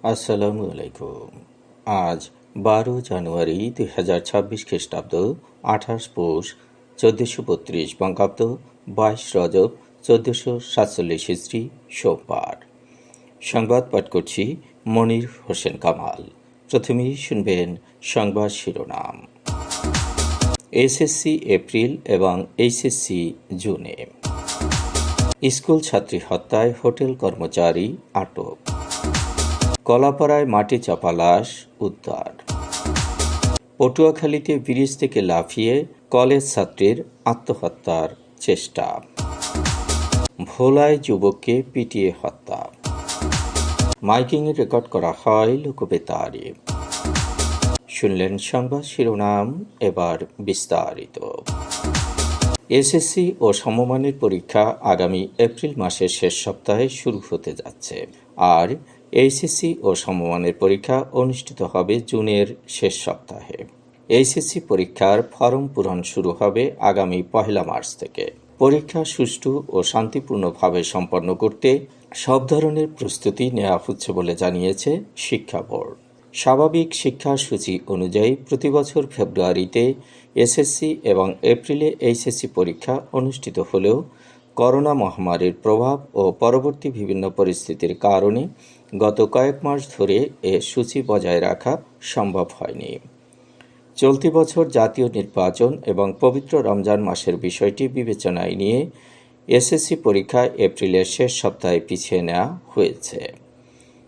আসসালামু আলাইকুম। আজ 12 জানুয়ারি 2026 খ্রিস্টাব্দ, 28 পৌষ 1432 বঙ্গাব্দ, 22 রজব 1447 হিজরি, সোমবার। সংবাদ পাঠ করছি মনির হোসেন কামাল। প্রথমেই শুনবেন সংবাদ শিরোনাম। এসএসসি এপ্রিল এবং এইচএসসি জুনে। স্কুল ছাত্রী হত্যায় হোটেল কর্মচারী আটক। কলাপাড়ায় মাটি চাপা লাশ উদ্ধার। পটুয়াখালীতে ব্রিজ থেকে লাফিয়ে কলেজ ছাত্রীর আত্মহত্যার চেষ্টা। ভোলায় যুবককে পিটিয়ে হত্যা। মাইকিংয়ে রেকর্ড করা হয় লোকবেতারে। শুনলেন সংবাদ শিরোনাম, এবার বিস্তারিত। এসএসসি ও সমমানের পরীক্ষা আগামী এপ্রিল মাসের শেষ সপ্তাহে শুরু হতে যাচ্ছে, আর এইচএসসি ও সমমানের পরীক্ষা অনুষ্ঠিত হবে জুনের শেষ সপ্তাহে। এইচএসসি পরীক্ষার ফরম পূরণ শুরু হবে আগামী 1 মার্চ থেকে। পরীক্ষা সুষ্ঠু ও শান্তিপূর্ণভাবে সম্পন্ন করতে সব ধরনের প্রস্তুতি নেওয়া হচ্ছে বলে জানিয়েছে শিক্ষা বোর্ড। স্বাভাবিক শিক্ষাসূচি অনুযায়ী প্রতিবছর ফেব্রুয়ারিতে এসএসসি এবং এপ্রিলে এইচএসসি পরীক্ষা অনুষ্ঠিত হলেও করোনা মহামারীর প্রভাব ও পরবর্তী বিভিন্ন পরিস্থিতির কারণে গত কয়েক মাস ধরে এ সূচি বজায় রাখা সম্ভব হয়নি। চলতি বছর জাতীয় নির্বাচন এবং পবিত্র রমজান মাসের বিষয়টি বিবেচনায় নিয়ে এসএসসি পরীক্ষা এপ্রিলের শেষ সপ্তাহে পিছিয়ে নেওয়া হয়েছে।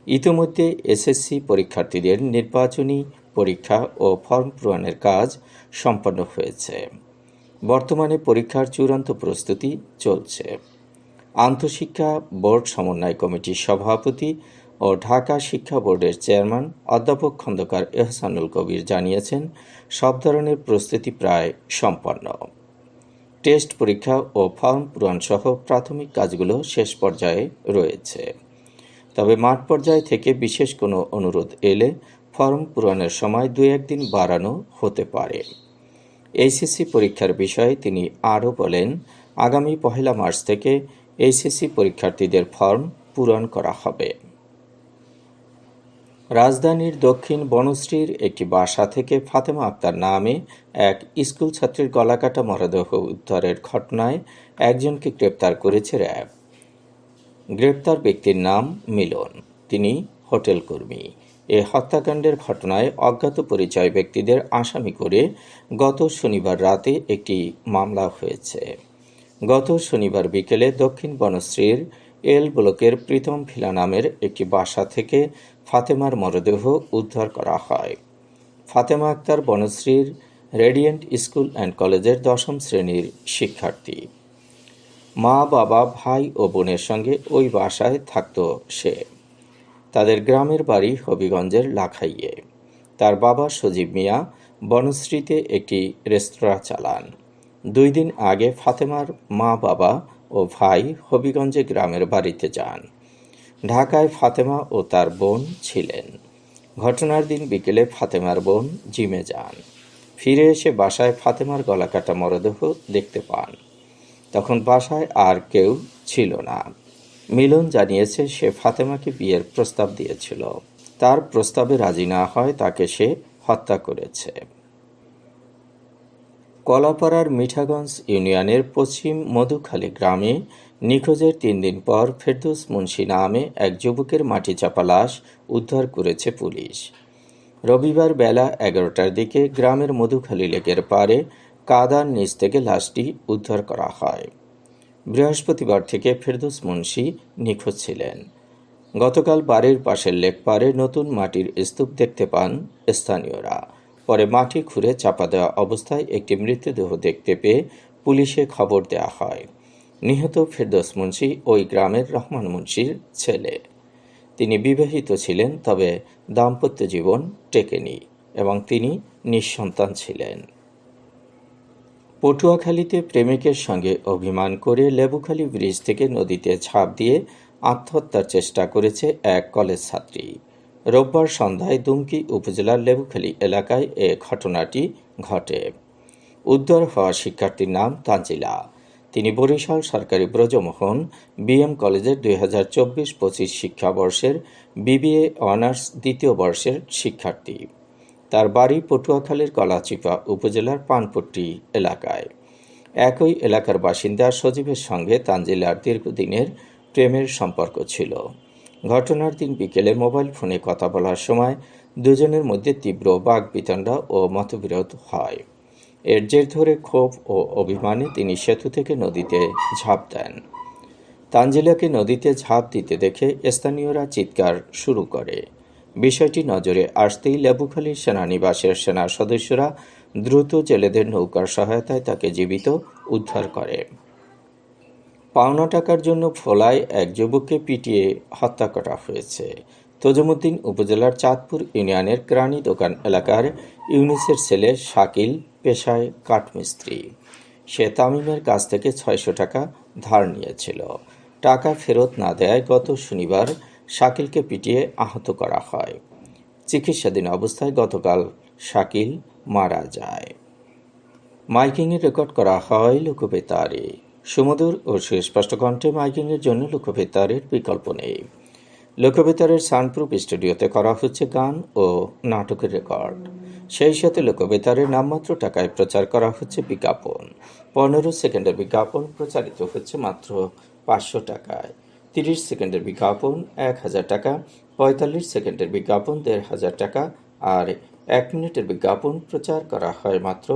ইতিমধ্যে এসএসসি পরীক্ষার্থীদের নির্বাচনী পরীক্ষা ও ফর্ম পূরণের কাজ সম্পন্ন হয়েছে। বর্তমানে পরীক্ষার চূড়ান্ত প্রস্তুতি চলছে। আন্তঃশিক্ষা বোর্ড সমন্বয় কমিটির সভাপতি ও ঢাকা শিক্ষা বোর্ডের চেয়ারম্যান অধ্যাপক খন্দকার এহসানুল কবির জানিয়েছেন, সব ধরনের প্রস্তুতি প্রায় সম্পন্ন। টেস্ট পরীক্ষা ও ফর্ম পূরণ সহ প্রাথমিক কাজগুলো শেষ পর্যায়ে রয়েছে। তবে মাঠ পর্যায় থেকে বিশেষ কোনো অনুরোধ এলে ফর্ম পূরণের সময় 2-1 দিন বাড়ানো হতে পারে। এইচএসসি পরীক্ষার বিষয়ে তিনি আরও বলেন, আগামী 1 মার্চ থেকে এইচএসসি পরীক্ষার্থীদের ফর্ম পূরণ করা হবে। রাজধানীর দক্ষিণ বনশ্রীর একটি বাসা থেকে ফাতেমা আক্তার নামে এক স্কুল ছাত্রীর গলাকাটা মরদেহ উদ্ধারের ঘটনায় একজনকে গ্রেপ্তার করেছে র্যাব। গ্রেপ্তার ব্যক্তির নাম মিলন, তিনি হোটেল কর্মী। এ হত্যাকাণ্ডের ঘটনায় অজ্ঞাত পরিচয় ব্যক্তিদের আসামি করে গত শনিবার রাতে একটি মামলা হয়েছে। গত শনিবার বিকেলে দক্ষিণ বনশ্রীর এল ব্লকের প্রীতম ভিলা নামের একটি বাসা থেকে ফাতেমার মরদেহ উদ্ধার করা হয়। ফাতেমা আক্তার বনশ্রীর রেডিয়েন্ট স্কুল অ্যান্ড কলেজের 10ম শ্রেণীর শিক্ষার্থী। মা, বাবা, ভাই ও বোনের সঙ্গে ওই বাসায় থাকত সে। তাদের গ্রামের বাড়ি হবিগঞ্জের লাখাইয়ে। তার বাবা সজীব মিয়া বনশ্রীতে একটি রেস্তোরাঁ চালান। 2 দিন আগে ফাতেমার মা, বাবা ও ভাই হবিগঞ্জে গ্রামের বাড়িতে যান। ঢাকায় ফাতেমা ও তার বোন ছিলেন। ঘটনার দিন বিকেলে ফাতেমার বোন জিমে যান। ফিরে এসে বাসায় ফাতেমার গলাকাটা মরদেহ দেখতে পান। তখন বাসায় আর কেউ ছিল না। মিলন জানিয়েছে, সে ফাতেমাকে বিয়ের প্রস্তাব দিয়েছিল। তার প্রস্তাবে রাজি না হয় তাকে সে হত্যা করেছে। কলাপাড়ার মিঠাগঞ্জ ইউনিয়নের পশ্চিম মধুখালী গ্রামে নিখোঁজের 3 দিন পর ফেরদৌস মুন্সি নামে এক যুবকের মাটি চাপা লাশ উদ্ধার করেছে পুলিশ। রবিবার বেলা 11টার দিকে গ্রামের মধুখালী লেকের পাড়ে কাদার নিচ থেকে লাশটি উদ্ধার করা হয়। বৃহস্পতিবার থেকে ফেরদৌস মুন্সি নিখোঁজ ছিলেন। গতকাল বাড়ির পাশের লেক পাড়ে নতুন মাটির স্তূপ দেখতে পান স্থানীয়রা। পরে মাটি খুঁড়ে চাপা দেওয়া অবস্থায় একটি মৃতদেহ দেখতে পেয়ে পুলিশে খবর দেওয়া হয়। নিহত ফেরদৌস মুন্সি ওই গ্রামের রহমান মুন্সির ছেলে। তিনি বিবাহিত ছিলেন, তবে দাম্পত্য জীবন টেকেনি এবং তিনি নিঃসন্তান ছিলেন। পটুয়াখালীতে প্রেমিকের সঙ্গে অভিমান করে লেবুখালী ব্রিজ থেকে নদীতে ঝাঁপ দিয়ে আত্মহত্যার চেষ্টা করেছে এক কলেজ ছাত্রী। রোববার সন্ধ্যায় দুমকি উপজেলার লেবুখালী এলাকায় এ ঘটনাটি ঘটে। উদ্ধার হওয়া শিক্ষার্থীর নাম তানজিলা। তিনি বরিশাল সরকারি ব্রজমোহন বিএম কলেজের 2024-25 শিক্ষাবর্ষের বিবিএ অনার্স দ্বিতীয় বর্ষের শিক্ষার্থী। তার বাড়ি পটুয়াখালীর গলাচিপা উপজেলার পানপট্টি এলাকায়। একই এলাকার বাসিন্দা সজীবের সঙ্গে তানজিলার দীর্ঘদিনের প্রেমের সম্পর্ক ছিল। ঘটনার দিন বিকেলে মোবাইল ফোনে কথা বলার সময় দুজনের মধ্যে তীব্র বাগবিতণ্ডা ও মতবিরোধ হয়। এর জের ধরে ক্ষোভ ও অভিমানে তিনি সেতু থেকে নদীতে ঝাঁপ দেন। তানজিলাকে নদীতে ঝাঁপ দিতে দেখে স্থানীয়রা চিৎকার শুরু করে। বিষয়টি নজরে আসতেই লেবুখালীর সেনানিবাসের সেনা সদস্যরা দ্রুত জেলেদের নৌকার সহায়তায় তাকে জীবিত উদ্ধার করে। পাওনা টাকার জন্য ভোলায় এক যুবককে পিটিয়ে হত্যা করা হয়েছে। তজুমুদ্দিন উপজেলার চাঁদপুর ইউনিয়নের কেরানি দোকান এলাকার ইউনুসের ছেলে শাকিল পেশায় কাঠমিস্ত্রি। সে তামিমের কাছ থেকে 600 টাকা ধার নিয়েছিল। টাকা ফেরত না দেয়ায় গত শনিবার শাকিলকে পিটিয়ে আহত করা হয়। চিকিৎসাধীন অবস্থায় গতকাল শাকিল মারা যায়। মাইকিংয়ে রেকর্ড করা হয় লোকবেতারে। সুমধুর ও সুস্পষ্ট কণ্ঠে মাইকিংয়ের জন্য লোকবেতারের বিকল্প নেই। লোকবেতারের সাউন্ডপ্রুফ স্টুডিওতে করা হচ্ছে গান ও নাটকের রেকর্ড। সেই সাথে লোকবেতারের নামমাত্র টাকায় প্রচার করা হচ্ছে বিজ্ঞাপন। 15 সেকেন্ডের বিজ্ঞাপন প্রচারিত হচ্ছে মাত্র 500 টাকায়। 30 সেকেন্ডের বিজ্ঞাপন 1000 টাকা, 45 সেকেন্ডের বিজ্ঞাপন 1500 টাকা আর 1 মিনিটের বিজ্ঞাপন প্রচার করা হয় মাত্র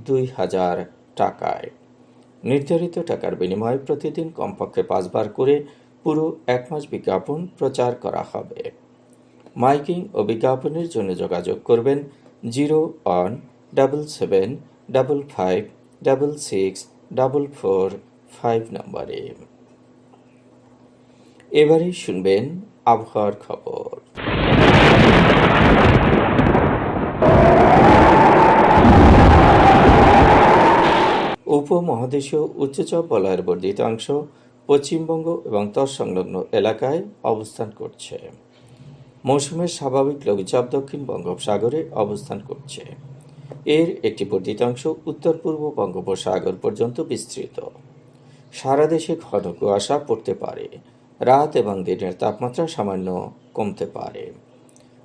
2000 টাকায়। নির্ধারিত টাকার বিনিময়ে প্রতিদিন কমপক্ষে 5 বার করে পুরো 1 মাস বিজ্ঞাপন প্রচার করা হবে। মাইকিং ও বিজ্ঞাপনের জন্য যোগাযোগ করবেন 0-17755664445 নম্বরে। এবারে শুনবেন আবহাওয়ার খবর। উপমহাদেশীয় উচ্চচাপ বলয়ের বর্ধিত অংশ পশ্চিমবঙ্গ এবং তৎসংলগ্ন এলাকায় অবস্থান করছে। মৌসুমের স্বাভাবিক লঘুচাপ দক্ষিণ বঙ্গোপসাগরে অবস্থান করছে। এর একটি বর্ধিত অংশ উত্তর পূর্ব বঙ্গোপসাগর পর্যন্ত বিস্তৃত। সারা দেশে ঘন কুয়াশা পড়তে পারে। রাত এবং দিনের তাপমাত্রা সামান্য কমতে পারে।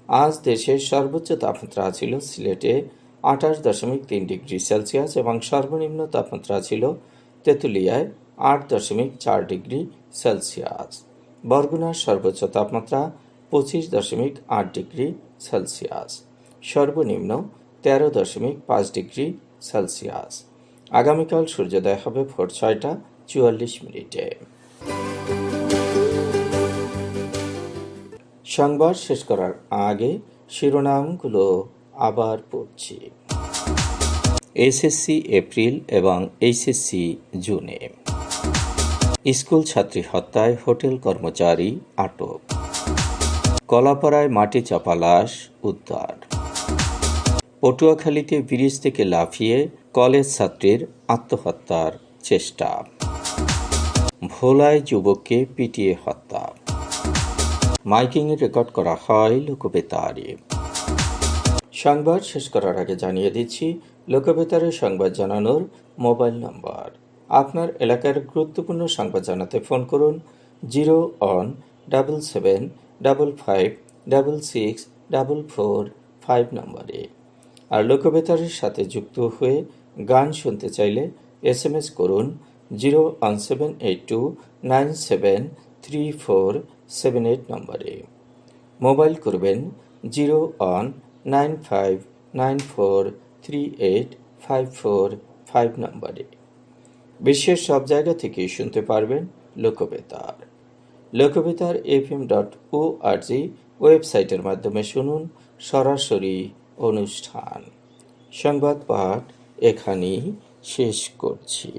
আজ দেশের সর্বোচ্চ তাপমাত্রা ছিল সিলেটে 28.3 ডিগ্রি সেলসিয়াস এবং সর্বনিম্ন তাপমাত্রা ছিল তেঁতুলিয়ায় 8.4 ডিগ্রি সেলসিয়াস। বরগুনার সর্বোচ্চ তাপমাত্রা 25.8 ডিগ্রি সেলসিয়াস, সর্বনিম্ন 13.5 ডিগ্রি সেলসিয়াস। আগামীকাল সূর্যোদয় হবে ভোর 6:44। সংবাদ শেষ করার আগে শিরোনামগুলো আবার পড়ছি। এসএসসি এপ্রিল এবং এইচএসসি জুনে। স্কুল ছাত্রী হত্যায় হোটেল কর্মচারী আটক। কলাপাড়ায় মাটি চাপা লাশ উদ্ধার। পটুয়াখালীতে ব্রিজ থেকে লাফিয়ে কলেজ ছাত্রীর আত্মহত্যার চেষ্টা। ভোলায় যুবককে পিটিয়ে হত্যা। মাইকিংয়ে রেকর্ড করা হয় লোকবেতারে। সংবাদ শেষ করার আগে জানিয়ে দিচ্ছি লোকবেতারে সংবাদ জানানোর মোবাইল নম্বর। আপনার এলাকার গুরুত্বপূর্ণ সংবাদ জানাতে ফোন করুন 0-17755664445 নম্বরে। আর লোকবেতারের সাথে যুক্ত হয়ে গান শুনতে চাইলে SMS করুন 01782973478 নম্বরে। মোবাইল করবেন 01959438545 নম্বরে। বিশ্বের সব জায়গা থেকে শুনতে পারবেন লোকবেতার। লোকবেতার fm.org ওয়েবসাইটের মাধ্যমে শুনুন সরাসরি অনুষ্ঠান। সংবাদ পাঠ এখানেই শেষ করছি।